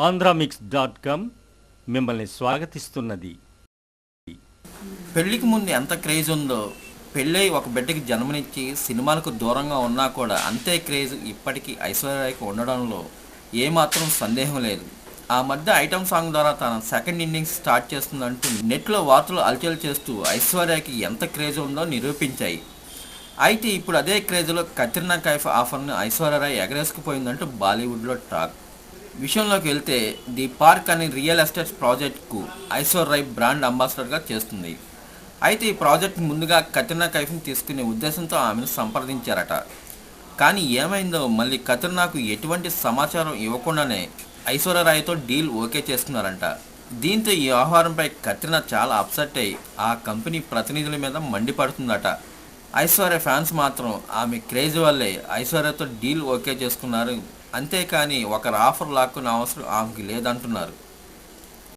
ఆంధ్రామిక్స్.com మిమ్మల్ని స్వాగతిస్తున్నది. పెళ్లికి ముందు ఎంత క్రేజ్ ఉందో, పెళ్ళై ఒక బిడ్డకి జన్మనిచ్చి సినిమాలకు దూరంగా ఉన్నా కూడా అంతే క్రేజ్ ఇప్పటికీ ఐశ్వర్యరాయ్కి ఉండడంలో ఏమాత్రం సందేహం లేదు. ఆ మధ్య ఐటమ్ సాంగ్ ద్వారా తన సెకండ్ ఇన్నింగ్స్ స్టార్ట్ చేస్తుందంటూ నెట్లో వార్తలు అలచల్ చేస్తూ ఐశ్వర్యకి ఎంత క్రేజ్ ఉందో నిరూపించాయి. అయితే ఇప్పుడు అదే క్రేజ్లో కత్రినా కైఫ్ ఆఫర్ను ఐశ్వర్యరాయ్ ఎగరేసుకుపోయిందంటూ బాలీవుడ్లో టాక్. విషయంలోకి వెళ్తే ది పార్క్ అనే రియల్ ఎస్టేట్ ప్రాజెక్ట్కు ఐశ్వర్యరాయ్ బ్రాండ్ అంబాసిడర్గా చేస్తుంది. అయితే ఈ ప్రాజెక్ట్ ముందుగా కత్రినా కైఫ్ని తీసుకునే ఉద్దేశంతో ఆమెను సంప్రదించారట. కానీ ఏమైందో మళ్ళీ కత్రినాకు ఎటువంటి సమాచారం ఇవ్వకుండానే ఐశ్వర్యరాయ్తో డీల్ ఓకే చేసుకున్నారంట. దీంతో ఈ వ్యవహారంపై కత్రినా చాలా అప్సెట్ అయి ఆ కంపెనీ ప్రతినిధుల మీద మండిపడుతుందట. ఐశ్వర్య ఫ్యాన్స్ మాత్రం ఆమె క్రేజ్ వల్లే ఐశ్వర్యతో డీల్ ఓకే చేసుకున్నారు, అంతేకాని ఒకరి ఆఫర్ లాక్కునే అవసరం ఆమెకి లేదంటున్నారు.